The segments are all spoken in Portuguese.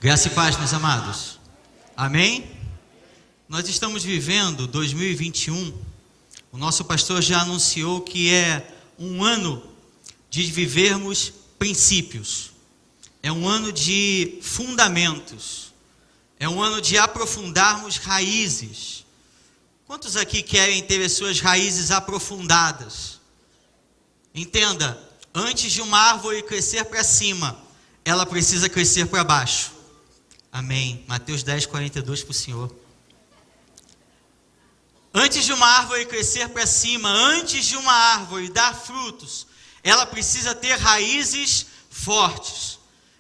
Graça e paz, meus amados. Amém? Nós estamos vivendo 2021. O nosso pastor já anunciou que é um ano de vivermos princípios. É um ano de fundamentos. É um ano de aprofundarmos raízes. Quantos aqui querem ter as suas raízes aprofundadas? Entenda, antes de uma árvore crescer para cima, ela precisa crescer para baixo. Amém. Mateus 10, 42 para o Senhor. Antes de uma árvore crescer para cima, antes de uma árvore dar frutos, ela precisa ter raízes fortes.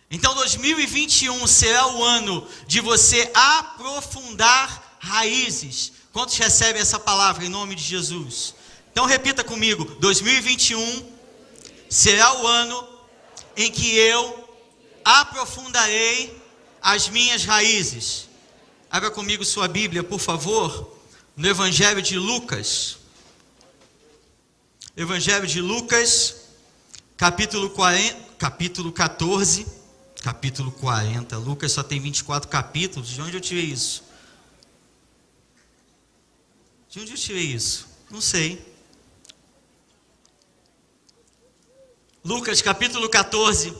Então 2021 será o ano de você aprofundar raízes. Quantos recebem essa palavra em nome de Jesus? Então repita comigo, 2021 será o ano em que eu aprofundarei as minhas raízes. Abra comigo sua Bíblia, por favor, no Evangelho de Lucas. Evangelho de Lucas, capítulo 14, capítulo 40. Lucas só tem 24 capítulos. De onde eu tirei isso? De onde eu tirei isso? Não sei. Lucas, capítulo 14,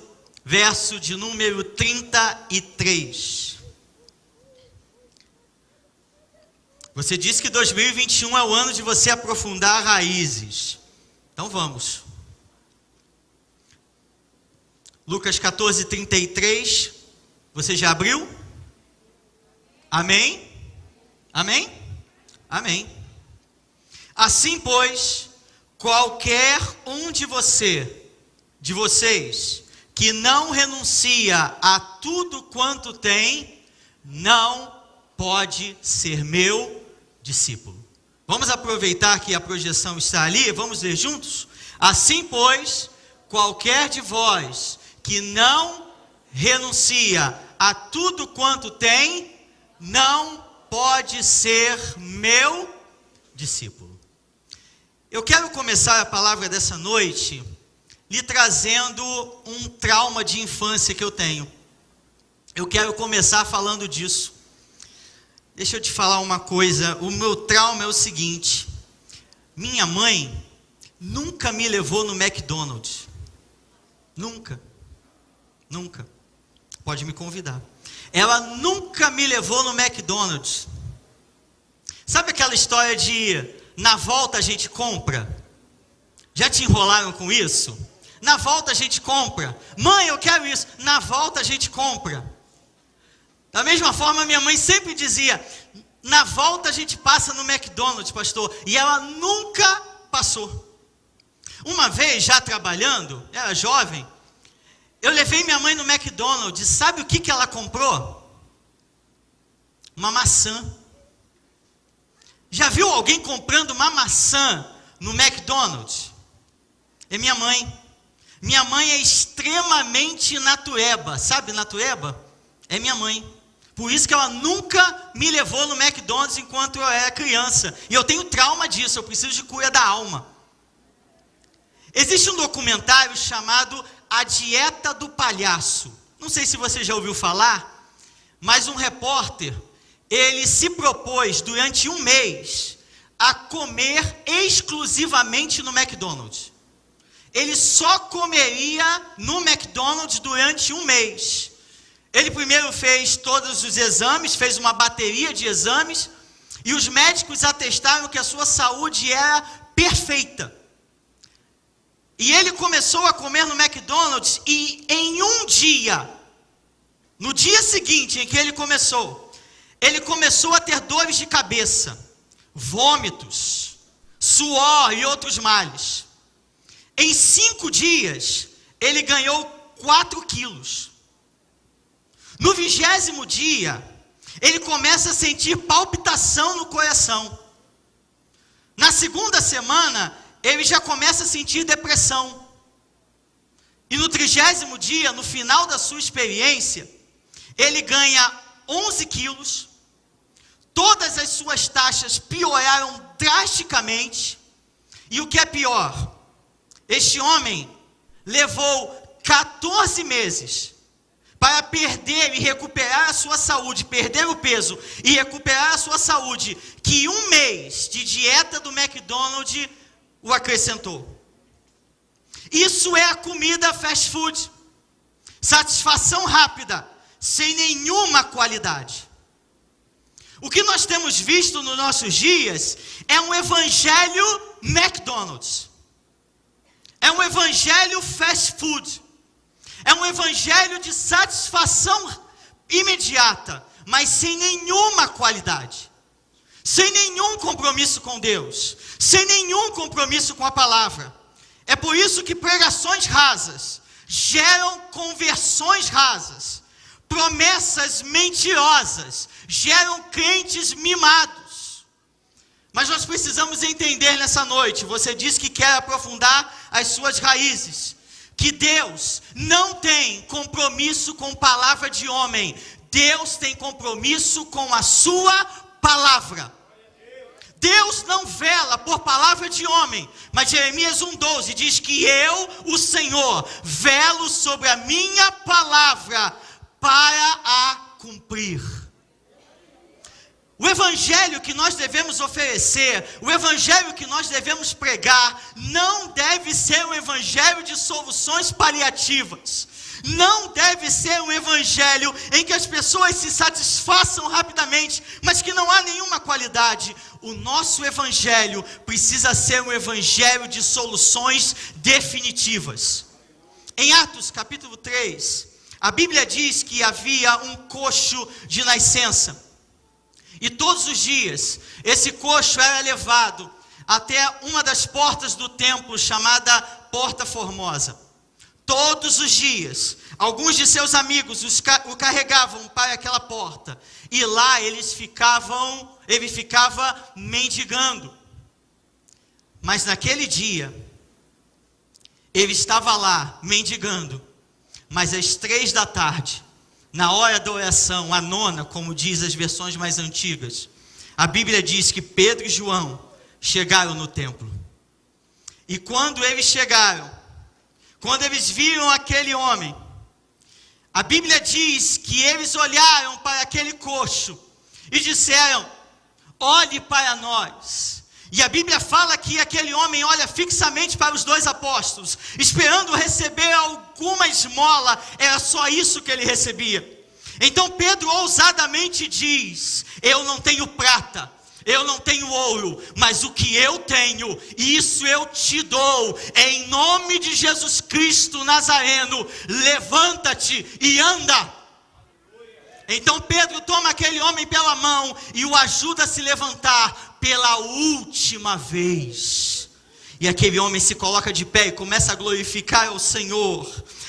verso de número 33. Você disse que 2021 é o ano de você aprofundar raízes. Então vamos. Lucas 14, 33. Você já abriu? Amém? Amém? Amém. Assim, pois, qualquer um de vocês, que não renuncia a tudo quanto tem, não pode ser meu discípulo. Vamos aproveitar que a projeção está ali, vamos ler juntos? Assim, pois, qualquer de vós que não renuncia a tudo quanto tem, não pode ser meu discípulo. Eu quero começar a palavra dessa noite lhe trazendo um trauma de infância que eu tenho. Eu quero começar falando disso. Deixa eu te falar uma coisa, o meu trauma é o seguinte: minha mãe nunca me levou no McDonald's. Nunca. Pode me convidar. Ela nunca me levou no McDonald's. Sabe aquela história de na volta a gente compra? Já te enrolaram com isso? Na volta a gente compra. Mãe, eu quero isso. Na volta a gente compra. Da mesma forma, minha mãe sempre dizia: na volta a gente passa no McDonald's, pastor. E ela nunca passou. Uma vez, já trabalhando, era jovem, eu levei minha mãe no McDonald's. Sabe o que ela comprou? Uma maçã. Já viu alguém comprando uma maçã no McDonald's? É minha mãe. Minha mãe é extremamente natureba. Sabe natureba? É minha mãe. Por isso que ela nunca me levou no McDonald's enquanto eu era criança. E eu tenho trauma disso, eu preciso de cura da alma. Existe um documentário chamado A Dieta do Palhaço. Não sei se você já ouviu falar, mas um repórter, ele se propôs durante um mês a comer exclusivamente no McDonald's. Ele só comeria no McDonald's durante um mês. Ele primeiro fez todos os exames, fez uma bateria de exames, e os médicos atestaram que a sua saúde era perfeita. E ele começou a comer no McDonald's, e em um dia, no dia seguinte em que ele começou a ter dores de cabeça, vômitos, suor e outros males. Em 5 dias, ele ganhou 4 quilos. No 20º dia, ele começa a sentir palpitação no coração. Na segunda semana, ele já começa a sentir depressão. E no 30º dia, no final da sua experiência, ele ganha 11 quilos. Todas as suas taxas pioraram drasticamente. E o que é pior? Este homem levou 14 meses para perder e recuperar a sua saúde, perder o peso e recuperar a sua saúde, que 1 mês de dieta do McDonald's o acrescentou. Isso é a comida fast food. Satisfação rápida, sem nenhuma qualidade. O que nós temos visto nos nossos dias é um evangelho McDonald's. É um evangelho fast food. É um evangelho de satisfação imediata, mas sem nenhuma qualidade. Sem nenhum compromisso com Deus. Sem nenhum compromisso com a palavra. É por isso que pregações rasas geram conversões rasas. Promessas mentirosas geram crentes mimados. Mas nós precisamos entender nessa noite, você diz que quer aprofundar as suas raízes, que Deus não tem compromisso com palavra de homem, Deus tem compromisso com a sua palavra. Deus não vela por palavra de homem, mas Jeremias 1,12 diz que eu, o Senhor, velo sobre a minha palavra para a cumprir. O evangelho que nós devemos oferecer, o evangelho que nós devemos pregar, não deve ser um evangelho de soluções paliativas. Não deve ser um evangelho em que as pessoas se satisfaçam rapidamente, mas que não há nenhuma qualidade. O nosso evangelho precisa ser um evangelho de soluções definitivas. Em Atos capítulo 3, a Bíblia diz que havia um coxo de nascença. E todos os dias, esse coxo era levado até uma das portas do templo, chamada Porta Formosa. Todos os dias, alguns de seus amigos o carregavam para aquela porta. E lá ele ficava mendigando. Mas naquele dia, ele estava lá mendigando. Mas às 3 da tarde, na hora da oração, a 9ª, como diz as versões mais antigas, a Bíblia diz que Pedro e João chegaram no templo. E quando eles chegaram, quando eles viram aquele homem, a Bíblia diz que eles olharam para aquele coxo e disseram: olhe para nós. E a Bíblia fala que aquele homem olha fixamente para os 2 apóstolos, esperando receber alguma esmola. Era só isso que ele recebia. Então Pedro ousadamente diz: eu não tenho prata, eu não tenho ouro, mas o que eu tenho, isso eu te dou. Em nome de Jesus Cristo Nazareno, levanta-te e anda. Então Pedro toma aquele homem pela mão e o ajuda a se levantar pela última vez. E aquele homem se coloca de pé e começa a glorificar ao Senhor.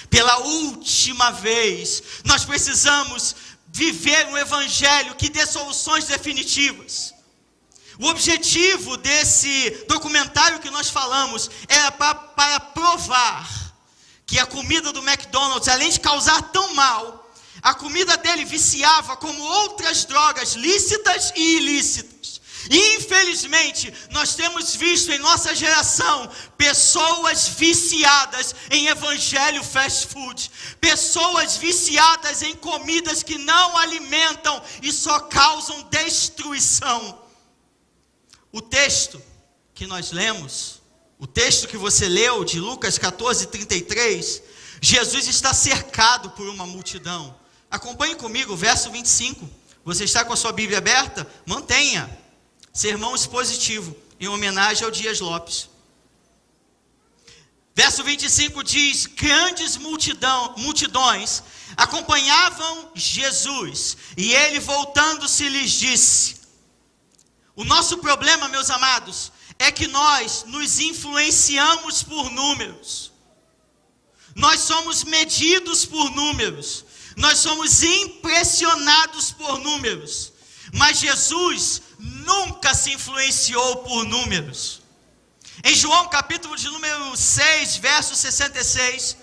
Pela última vez, nós precisamos viver um evangelho que dê soluções definitivas. O objetivo desse documentário que nós falamos era para provar que a comida do McDonald's, além de causar tão mal, a comida dele viciava como outras drogas lícitas e ilícitas. E infelizmente, nós temos visto em nossa geração pessoas viciadas em evangelho fast food. Pessoas viciadas em comidas que não alimentam e só causam destruição. O texto que nós lemos, o texto que você leu de Lucas 14:33, Jesus está cercado por uma multidão. Acompanhe comigo o verso 25. Você está com a sua Bíblia aberta? Mantenha. Sermão expositivo, em homenagem ao Dias Lopes. Verso 25 diz: grandes multidões acompanhavam Jesus, e ele voltando-se lhes disse. O nosso problema, meus amados, é que nós nos influenciamos por números. Nós somos medidos por números. Nós somos impressionados por números. Mas Jesus nunca se influenciou por números. Em João capítulo de número 6, verso 66,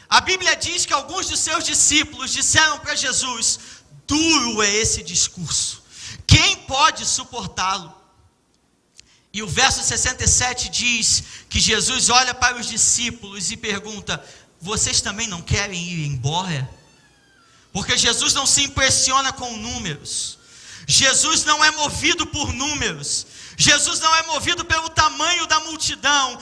a Bíblia diz que alguns de seus discípulos disseram para Jesus: duro é esse discurso, quem pode suportá-lo? E o verso 67 diz que Jesus olha para os discípulos e pergunta: vocês também não querem ir embora? Porque Jesus não se impressiona com números. Jesus não é movido por números. Jesus não é movido pelo tamanho da multidão.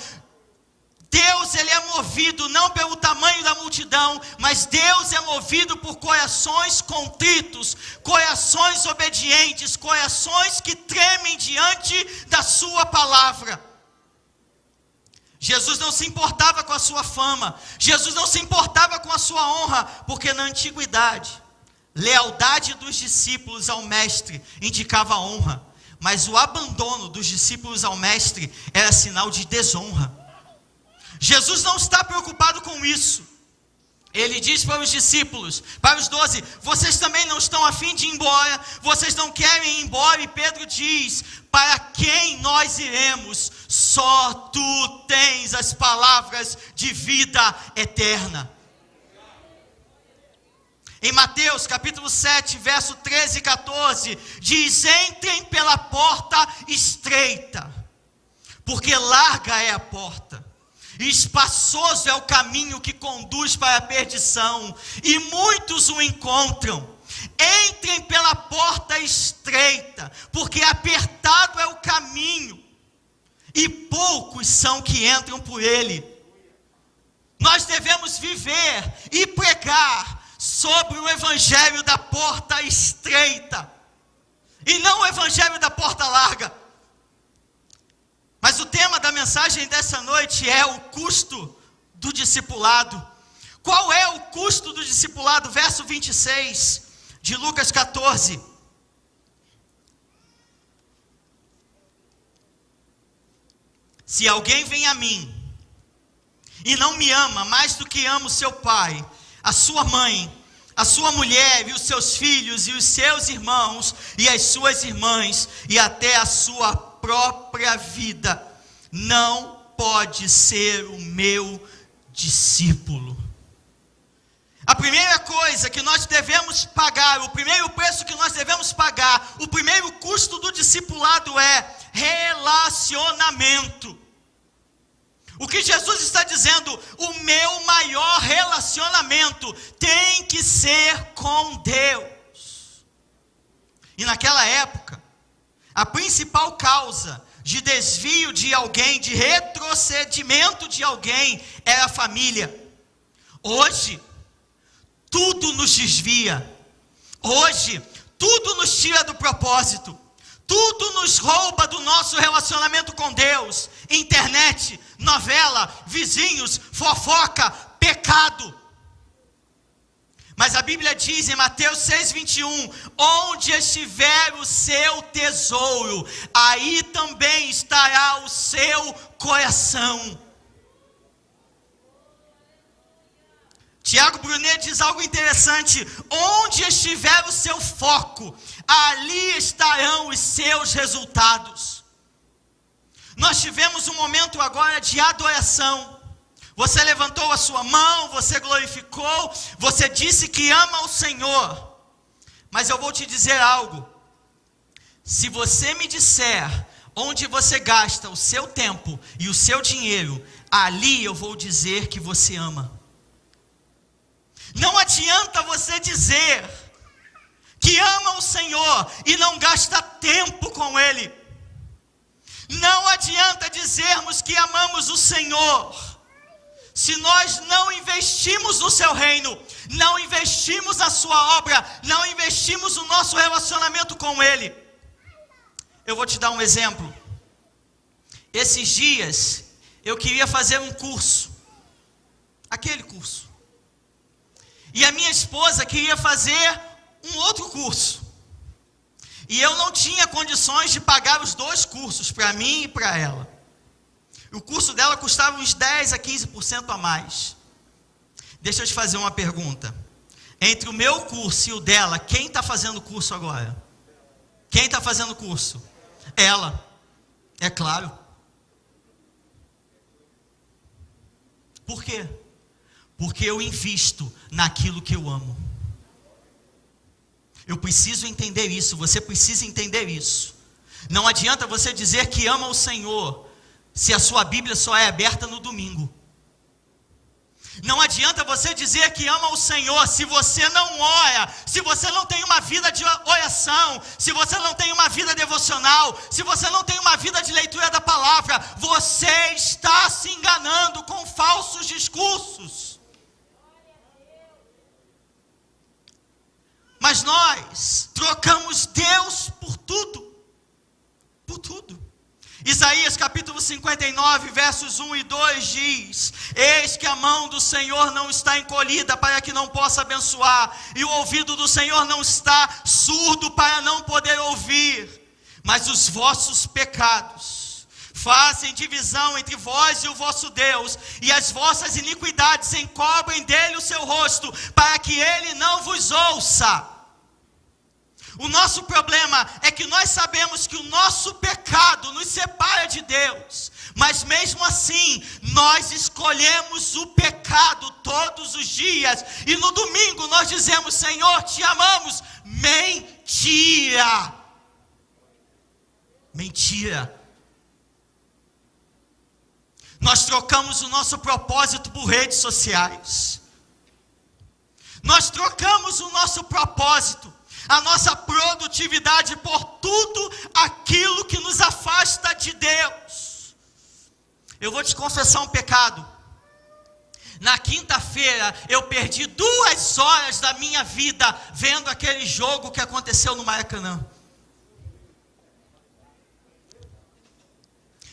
Deus, ele é movido não pelo tamanho da multidão, mas Deus é movido por corações contritos, corações obedientes, corações que tremem diante da sua palavra. Jesus não se importava com a sua fama, Jesus não se importava com a sua honra, porque na antiguidade, lealdade dos discípulos ao mestre indicava honra, mas o abandono dos discípulos ao mestre era sinal de desonra. Jesus não está preocupado com isso. Ele diz para os discípulos, para os 12, vocês também não estão a fim de ir embora, vocês não querem ir embora, e Pedro diz, para quem nós iremos? Só tu tens as palavras de vida eterna. Em Mateus capítulo 7, verso 13 e 14, diz, entrem pela porta estreita, porque larga é a porta, e espaçoso é o caminho que conduz para a perdição, e muitos o encontram. Entrem pela porta estreita, porque apertado é o caminho, e poucos são que entram por ele. Nós devemos viver e pregar sobre o evangelho da porta estreita, e não o evangelho da porta larga. Mas o tema da mensagem dessa noite é o custo do discipulado. Qual é o custo do discipulado? Verso 26 de Lucas 14. Se alguém vem a mim e não me ama mais do que ama o seu pai, a sua mãe, a sua mulher e os seus filhos e os seus irmãos e as suas irmãs e até a sua própria vida, não pode ser o meu discípulo. A primeira coisa que nós devemos pagar, o primeiro preço que nós devemos pagar, o primeiro custo do discipulado é relacionamento. O que Jesus está dizendo, o meu maior relacionamento tem que ser com Deus. E naquela época, a principal causa de desvio de alguém, de retrocedimento de alguém, era a família. Hoje, tudo nos desvia. Hoje, tudo nos tira do propósito. Tudo nos rouba do nosso relacionamento com Deus. Internet, novela, vizinhos, fofoca, pecado. Mas a Bíblia diz em Mateus 6,21, onde estiver o seu tesouro, aí também estará o seu coração. Tiago Brunet diz algo interessante, onde estiver o seu foco, ali estarão os seus resultados. Nós tivemos um momento agora de adoração. Você levantou a sua mão, você glorificou, você disse que ama o Senhor. Mas eu vou te dizer algo. Se você me disser onde você gasta o seu tempo e o seu dinheiro, ali eu vou dizer que você ama. Não adianta você dizer que ama o Senhor e não gasta tempo com Ele. Não adianta dizermos que amamos o Senhor se nós não investimos no seu reino, não investimos na sua obra, não investimos no nosso relacionamento com Ele. Eu vou te dar um exemplo. Esses dias, eu queria fazer um curso. Aquele curso. E a minha esposa queria fazer um outro curso. E eu não tinha condições de pagar os dois cursos, para mim e para ela. O curso dela custava uns 10 a 15% a mais. Deixa eu te fazer uma pergunta. Entre o meu curso e o dela, quem está fazendo o curso agora? Quem está fazendo o curso? Ela. É claro. Por quê? Porque eu invisto naquilo que eu amo. Eu preciso entender isso, você precisa entender isso. Não adianta você dizer que ama o Senhor, se a sua Bíblia só é aberta no domingo. Não adianta você dizer que ama o Senhor se você não ora, se você não tem uma vida de oração, se você não tem uma vida devocional, se você não tem uma vida de leitura da palavra. Você está se enganando com falsos discursos. Mas nós trocamos Deus por tudo. Por tudo. Isaías capítulo 59, versos 1 e 2 diz: eis que a mão do Senhor não está encolhida para que não possa abençoar, e o ouvido do Senhor não está surdo para não poder ouvir, mas os vossos pecados fazem divisão entre vós e o vosso Deus, e as vossas iniquidades encobrem dele o seu rosto, para que ele não vos ouça. O nosso problema é que nós sabemos que o nosso pecado nos separa de Deus, mas mesmo assim, nós escolhemos o pecado todos os dias, e no domingo nós dizemos: Senhor, te amamos. Mentira! Mentira! Nós trocamos o nosso propósito por redes sociais. Nós trocamos o nosso propósito, a nossa produtividade, por tudo aquilo que nos afasta de Deus. Eu vou te confessar um pecado. Na quinta-feira eu perdi 2 horas da minha vida vendo aquele jogo que aconteceu no Maracanã.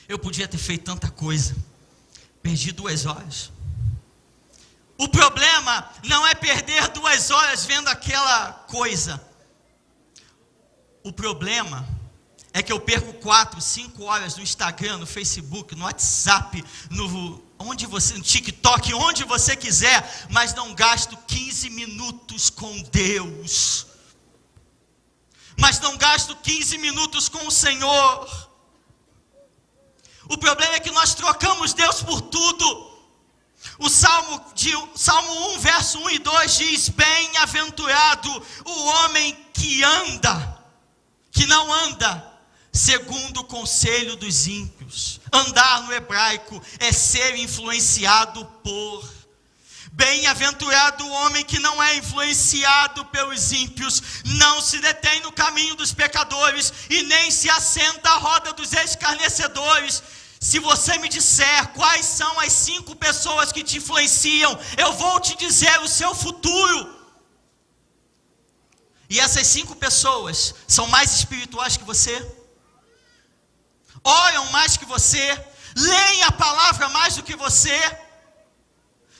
Eu podia ter feito tanta coisa. Perdi 2 horas. O problema não é perder 2 horas vendo aquela coisa. O problema é que eu perco 4, 5 horas no Instagram, no Facebook, no WhatsApp, no TikTok, onde você quiser, mas não gasto 15 minutos com Deus. Mas não gasto 15 minutos com o Senhor. O problema é que nós trocamos Deus por tudo. O Salmo 1, verso 1 e 2 diz: bem-aventurado o homem que não anda segundo o conselho dos ímpios. Andar no hebraico é ser influenciado por. Bem-aventurado o homem que não é influenciado pelos ímpios, não se detém no caminho dos pecadores e nem se assenta à roda dos escarnecedores. Se você me disser quais são as 5 pessoas que te influenciam, eu vou te dizer o seu futuro. E essas 5 pessoas são mais espirituais que você, oram mais que você, leem a palavra mais do que você.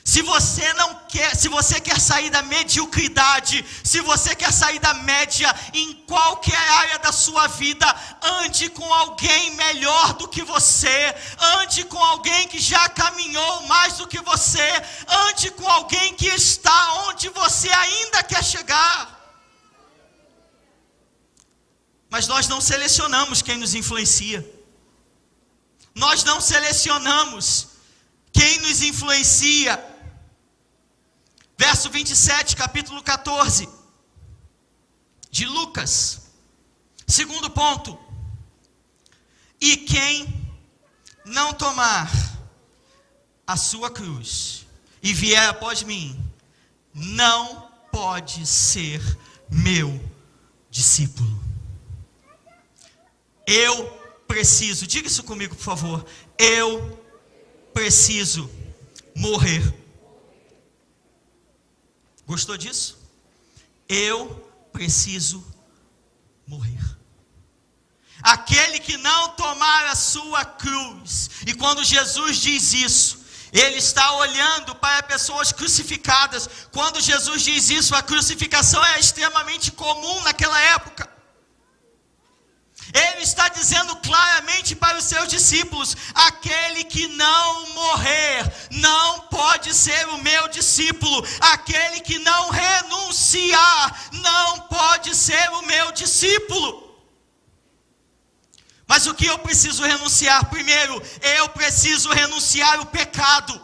Se você quer sair da mediocridade, se você quer sair da média em qualquer área da sua vida, ande com alguém melhor do que você, ande com alguém que já caminhou mais do que você, ande com alguém que está onde você ainda quer chegar. Mas nós não selecionamos quem nos influencia. Nós não selecionamos quem nos influencia. Verso 27, capítulo 14, de Lucas. Segundo ponto. E quem não tomar a sua cruz e vier após mim, não pode ser meu discípulo. Eu preciso, diga isso comigo por favor, eu preciso morrer. Gostou disso? Eu preciso morrer. Aquele que não tomar a sua cruz, e quando Jesus diz isso, ele está olhando para pessoas crucificadas. Quando Jesus diz isso, a crucificação é extremamente comum naquela época. Ele está dizendo claramente para os seus discípulos: aquele que não morrer não pode ser o meu discípulo. Aquele que não renunciar não pode ser o meu discípulo. Mas o que eu preciso renunciar? Primeiro, eu preciso renunciar o pecado.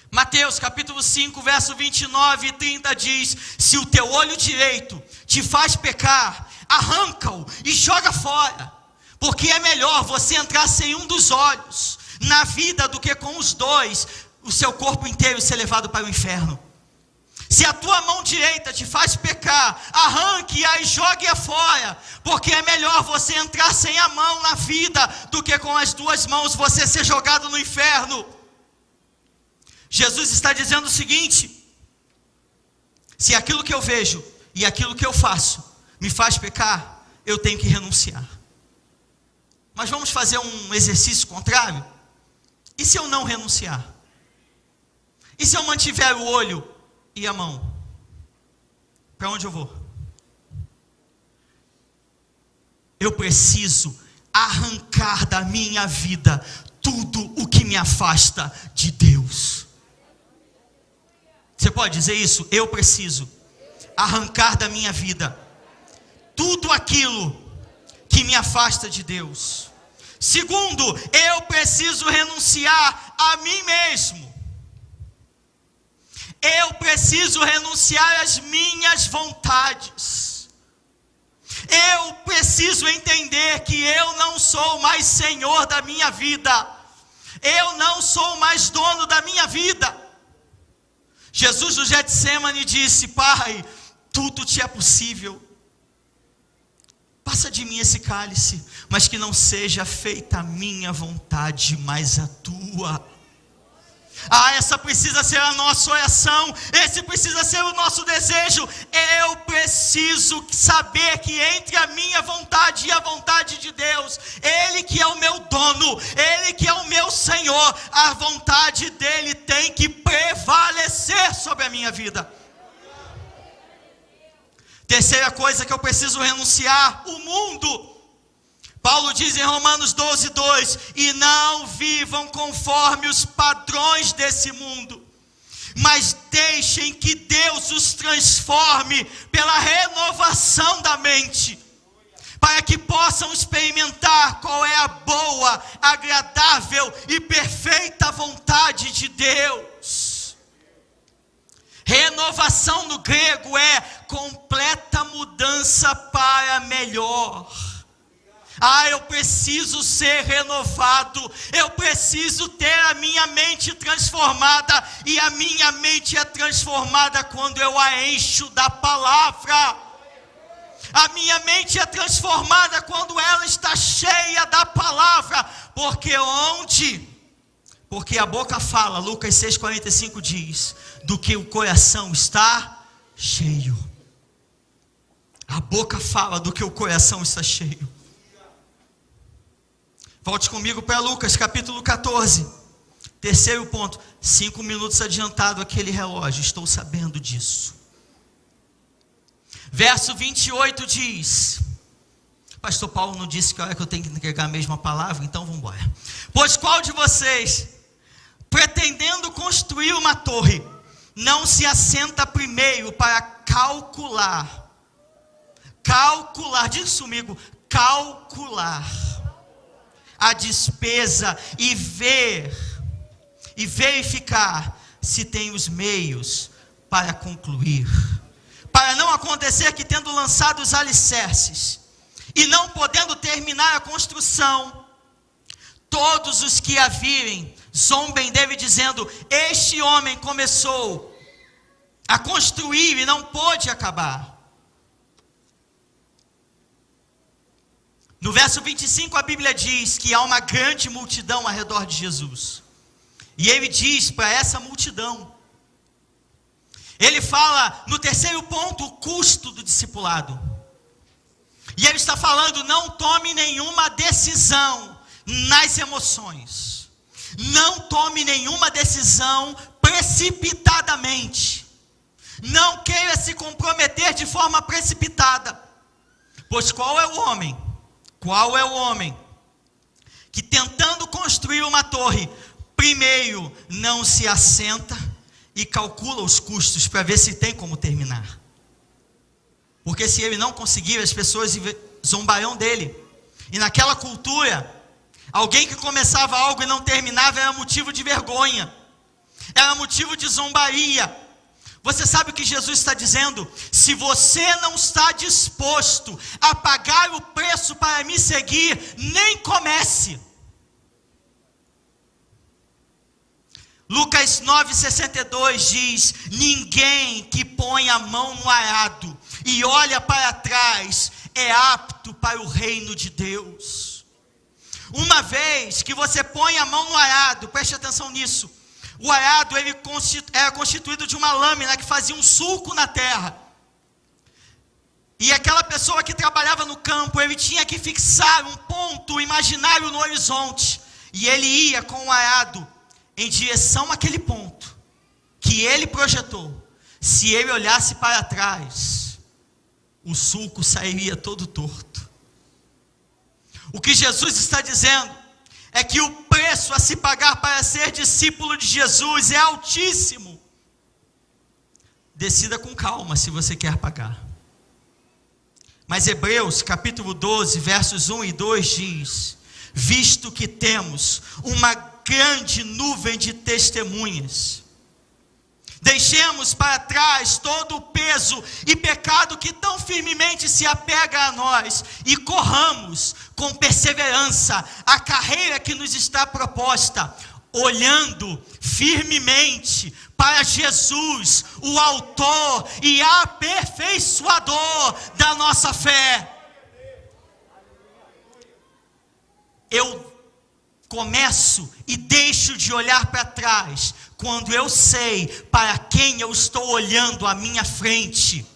Mateus capítulo 5, verso 29 e 30 diz: se o teu olho direito te faz pecar, arranca-o e joga fora, porque é melhor você entrar sem um dos olhos na vida do que com os dois o seu corpo inteiro ser levado para o inferno. Se a tua mão direita te faz pecar, arranque-a e jogue-a fora, porque é melhor você entrar sem a mão na vida, do que com as duas mãos você ser jogado no inferno. Jesus está dizendo o seguinte: se aquilo que eu vejo e aquilo que eu faço me faz pecar, eu tenho que renunciar. Mas vamos fazer um exercício contrário? E se eu não renunciar? E se eu mantiver o olho e a mão? Para onde eu vou? Eu preciso arrancar da minha vida tudo o que me afasta de Deus. Você pode dizer isso? Eu preciso arrancar da minha vida tudo aquilo que me afasta de Deus. Segundo, eu preciso renunciar a mim mesmo. Eu preciso renunciar às minhas vontades. Eu preciso entender que eu não sou mais senhor da minha vida. Eu não sou mais dono da minha vida. Jesus no Getsemane disse: Pai, tudo te é possível. Passa de mim esse cálice, mas que não seja feita a minha vontade, mas a tua. Essa precisa ser a nossa oração, esse precisa ser o nosso desejo. Eu preciso saber que entre a minha vontade e a vontade de Deus, Ele que é o meu dono, Ele que é o meu Senhor, a vontade dEle tem que prevalecer sobre a minha vida. Terceira coisa que eu preciso renunciar: o mundo. Paulo diz em Romanos 12:2: e não vivam conforme os padrões desse mundo, mas deixem que Deus os transforme pela renovação da mente, para que possam experimentar qual é a boa, agradável e perfeita vontade de Deus. Renovação no grego é completa mudança para melhor. Eu preciso ser renovado, eu preciso ter a minha mente transformada, e a minha mente é transformada quando eu a encho da palavra. A minha mente é transformada quando ela está cheia da palavra, porque a boca fala, Lucas 6,45 diz, do que o coração está cheio. A boca fala do que o coração está cheio. Volte comigo para Lucas capítulo 14. Terceiro ponto. 5 minutos adiantado aquele relógio, estou sabendo disso. Verso 28 diz: Pastor Paulo não disse que hora que eu tenho que entregar a mesma palavra? Então vamos embora. Pois qual de vocês, pretendendo construir uma torre, não se assenta primeiro para calcular, diz comigo, calcular a despesa e verificar se tem os meios para concluir, para não acontecer que, tendo lançado os alicerces e não podendo terminar a construção, todos os que a virem zombem dele, dizendo: este homem começou a construir e não pôde acabar. No verso 25 a Bíblia diz que há uma grande multidão ao redor de Jesus. E ele diz para essa multidão, ele fala no terceiro ponto, o custo do discipulado. E ele está falando: não tome nenhuma decisão nas emoções. Não tome nenhuma decisão precipitadamente. Não queira se comprometer de forma precipitada. Pois qual é o homem que, tentando construir uma torre, primeiro não se assenta e calcula os custos para ver se tem como terminar? Porque se ele não conseguir, as pessoas zombarão dele. E naquela cultura, alguém que começava algo e não terminava era motivo de vergonha, era motivo de zombaria. Você sabe o que Jesus está dizendo? Se você não está disposto a pagar o preço para me seguir, nem comece. Lucas 9,62 diz: ninguém que põe a mão no arado e olha para trás é apto para o reino de Deus. Uma vez que você põe a mão no arado, preste atenção nisso, o arado era constituído de uma lâmina que fazia um sulco na terra. E aquela pessoa que trabalhava no campo, ele tinha que fixar um ponto imaginário no horizonte. E ele ia com o arado em direção àquele ponto que ele projetou. Se ele olhasse para trás, o sulco sairia todo torto. O que Jesus está dizendo é que o preço a se pagar para ser discípulo de Jesus é altíssimo. Decida com calma se você quer pagar. Mas Hebreus capítulo 12, versos 1 e 2 diz: visto que temos uma grande nuvem de testemunhas, deixemos para trás todo o peso e pecado que tão firmemente se apega a nós, e corramos com perseverança a carreira que nos está proposta, olhando firmemente para Jesus, o autor e aperfeiçoador da nossa fé. Eu começo e deixo de olhar para trás quando eu sei para quem eu estou olhando à minha frente.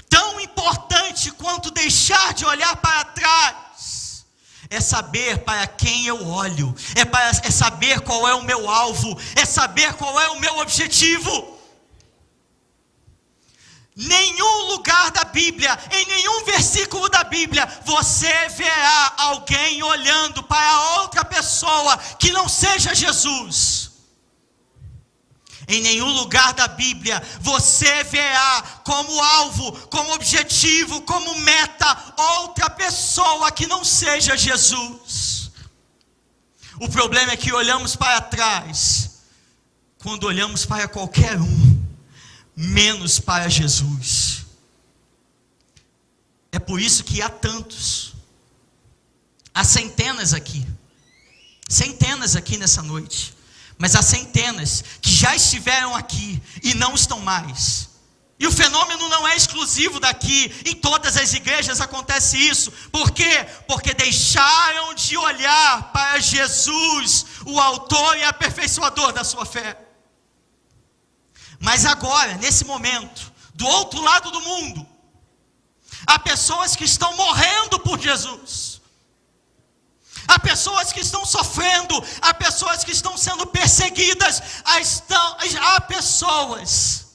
Tão importante quanto deixar de olhar para trás é saber para quem eu olho, é saber qual é o meu alvo, é saber qual é o meu objetivo. Nenhum lugar da Bíblia, em nenhum versículo da Bíblia, você verá alguém olhando para outra pessoa que não seja Jesus. Em nenhum lugar da Bíblia você verá como alvo, como objetivo, como meta outra pessoa que não seja Jesus. O problema é que olhamos para trás quando olhamos para qualquer um, menos para Jesus. É por isso que há tantos, há centenas aqui nessa noite, mas há centenas que já estiveram aqui e não estão mais. E o fenômeno não é exclusivo daqui, em todas as igrejas acontece isso. Por quê? Porque deixaram de olhar para Jesus, o autor e aperfeiçoador da sua fé. Mas agora, nesse momento, do outro lado do mundo, há pessoas que estão morrendo por Jesus. Há pessoas que estão sofrendo, há pessoas que estão sendo perseguidas, há pessoas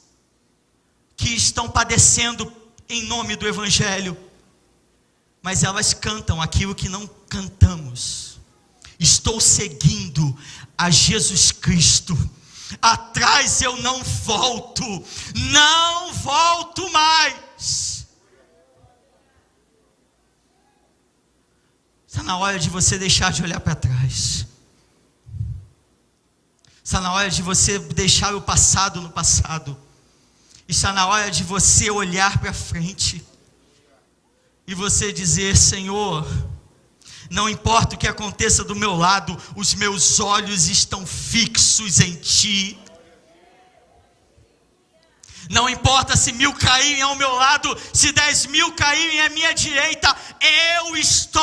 que estão padecendo em nome do Evangelho, mas elas cantam aquilo que não cantamos. Estou seguindo a Jesus Cristo, atrás eu não volto mais. Está na hora de você deixar de olhar para trás. Está na hora de você deixar o passado no passado. Está na hora de você olhar para frente e você dizer: Senhor, não importa o que aconteça do meu lado, os meus olhos estão fixos em Ti. Não importa se 1000 caírem ao meu lado, se 10.000 caírem à minha direita, eu estou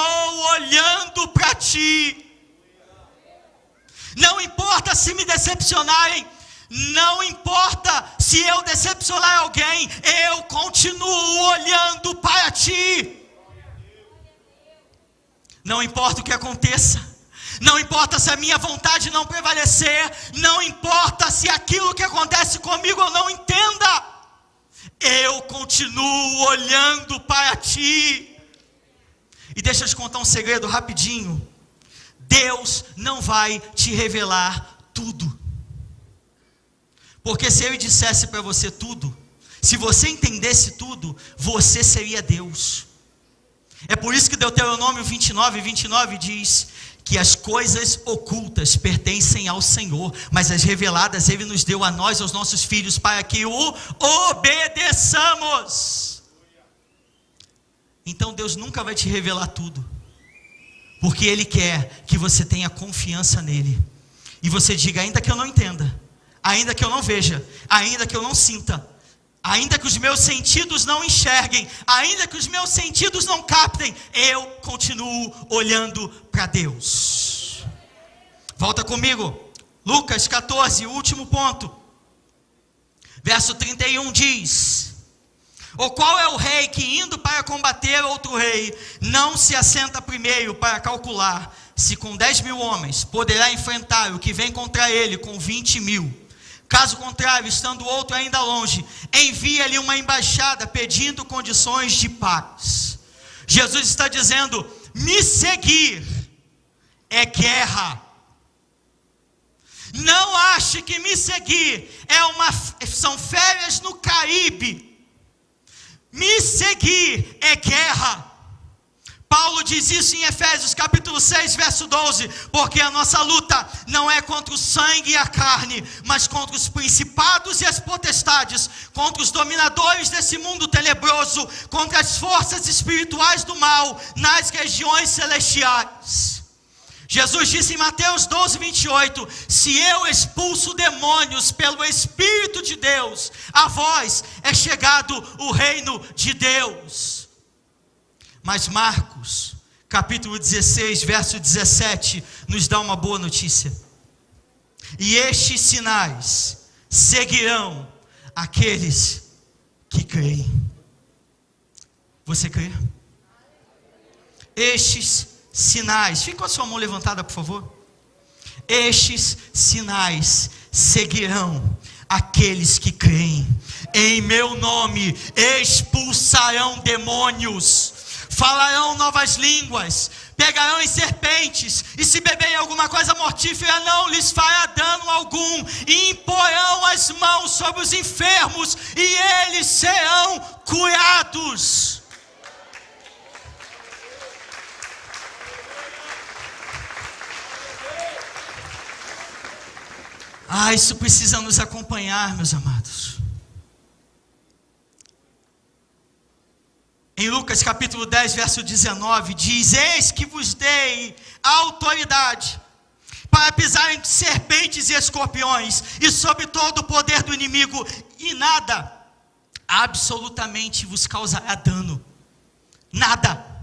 olhando para Ti. Não importa se me decepcionarem, não importa se eu decepcionar alguém, eu continuo olhando para Ti. Não importa o que aconteça, não importa se a minha vontade não prevalecer, não importa se aquilo que acontece comigo eu não entenda, eu continuo olhando para Ti. E deixa eu te contar um segredo rapidinho. Deus não vai te revelar tudo, porque se Ele dissesse para você tudo, se você entendesse tudo, você seria Deus. É por isso que Deuteronômio 29 diz que as coisas ocultas pertencem ao Senhor, mas as reveladas Ele nos deu a nós, aos nossos filhos, para que o obedeçamos. Então Deus nunca vai te revelar tudo, porque Ele quer que você tenha confiança nele. E você diga: ainda que eu não entenda, ainda que eu não veja, ainda que eu não sinta, ainda que os meus sentidos não enxerguem, ainda que os meus sentidos não captem, eu continuo olhando para Deus. Volta comigo, Lucas 14, o último ponto. Verso 31 diz: ou qual é o rei que, indo para combater outro rei, não se assenta primeiro para calcular se com 10.000 homens poderá enfrentar o que vem contra ele com 20.000? Caso contrário, estando outro ainda longe, envia-lhe uma embaixada pedindo condições de paz. Jesus está dizendo: me seguir é guerra. Não ache que me seguir são férias no Caribe. Me seguir é guerra. Paulo diz isso em Efésios capítulo 6, verso 12, porque a nossa luta não é contra o sangue e a carne, mas contra os principados e as potestades, contra os dominadores desse mundo tenebroso, contra as forças espirituais do mal nas regiões celestiais. Jesus disse em Mateus 12, 28, se eu expulso demônios pelo Espírito de Deus, a vós é chegado o reino de Deus. Mas Marcos, capítulo 16, verso 17, nos dá uma boa notícia. E estes sinais seguirão aqueles que creem. Você crê? Estes sinais, fica com a sua mão levantada, por favor. Estes sinais seguirão aqueles que creem. Em meu nome expulsarão demônios, falarão novas línguas, pegarão em serpentes, e se beberem alguma coisa mortífera não lhes fará dano algum, e imporão as mãos sobre os enfermos, e eles serão curados. Isso precisa nos acompanhar, meus amados. Em Lucas capítulo 10, verso 19, diz: eis que vos dei autoridade para pisarem serpentes e escorpiões, e sobre todo o poder do inimigo, e nada absolutamente vos causará dano. Nada.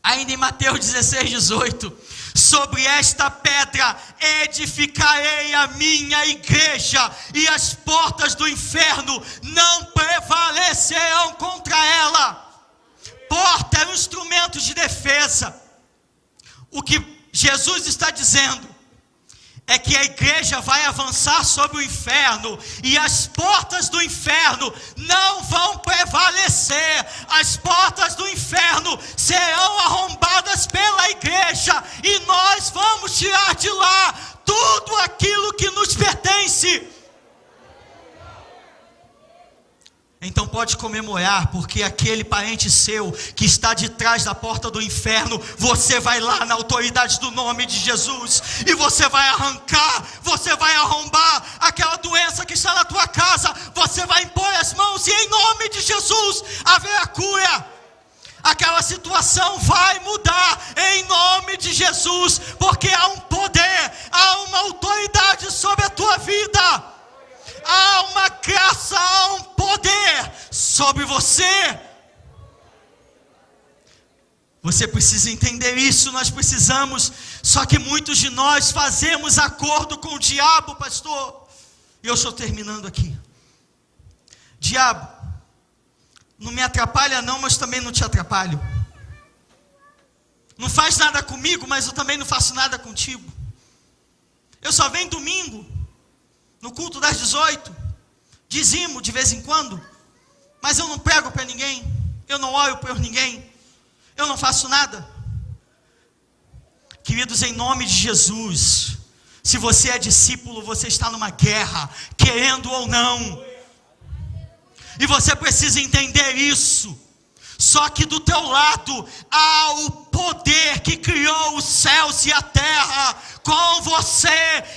Ainda em Mateus 16, 18, sobre esta pedra edificarei a minha igreja, e as portas do inferno não prevalecerão contra ela. Porta é um instrumento de defesa. O que Jesus está dizendo é que a igreja vai avançar sobre o inferno, e as portas do inferno não vão prevalecer. As portas do inferno serão arrombadas pela igreja, e nós vamos tirar de lá tudo aquilo que nos pertence. Então pode comemorar, porque aquele parente seu que está de trás da porta do inferno, você vai lá na autoridade do nome de Jesus, e você vai arrancar, você vai arrombar aquela doença que está na tua casa, você vai impor as mãos, e em nome de Jesus haverá cura. Aquela situação vai mudar em nome de Jesus, porque há um poder, há uma autoridade sobre a tua vida. Há uma graça, há um poder sobre você. Você precisa entender isso, nós precisamos. Só que muitos de nós fazemos acordo com o diabo, pastor. E eu estou terminando aqui. Diabo, não me atrapalha não, mas também não te atrapalho. Não faz nada comigo, mas eu também não faço nada contigo. Eu só venho domingo, no culto das 18, dizimo de vez em quando, mas eu não prego para ninguém, eu não oro por ninguém, eu não faço nada. Queridos, em nome de Jesus, se você é discípulo, você está numa guerra, querendo ou não, e você precisa entender isso. Só que do teu lado há o poder que criou os céus e a terra. Com você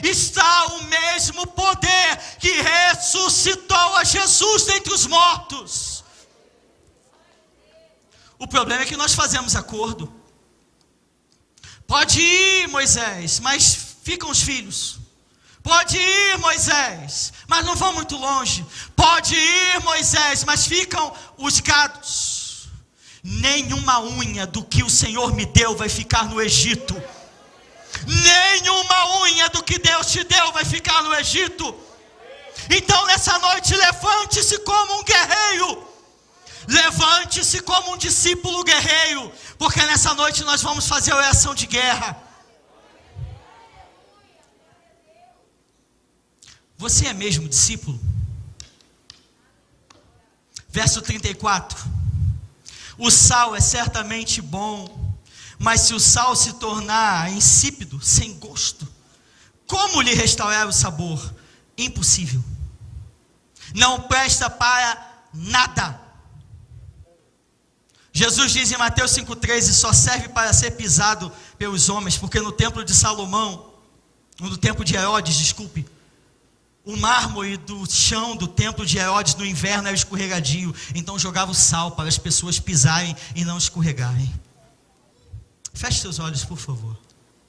está o mesmo poder que ressuscitou a Jesus dentre os mortos. O problema é que nós fazemos acordo. Pode ir, Moisés, mas ficam os filhos. Pode ir, Moisés, mas não vão muito longe. Pode ir, Moisés, mas ficam os gados. Nenhuma unha do que o Senhor me deu vai ficar no Egito. Nenhuma unha do que Deus te deu vai ficar no Egito. Então nessa noite levante-se como um guerreiro. Levante-se como um discípulo guerreiro. Porque nessa noite nós vamos fazer oração de guerra. Você é mesmo discípulo? Verso 34. O sal é certamente bom, mas se o sal se tornar insípido, sem gosto, como lhe restaurar o sabor? Impossível. Não presta para nada. Jesus diz em Mateus 5,13, só serve para ser pisado pelos homens, porque no templo de Salomão, no templo de Herodes, desculpe, o mármore do chão do templo de Herodes no inverno era escorregadio, então jogava o sal para as pessoas pisarem e não escorregarem. Feche seus olhos, por favor.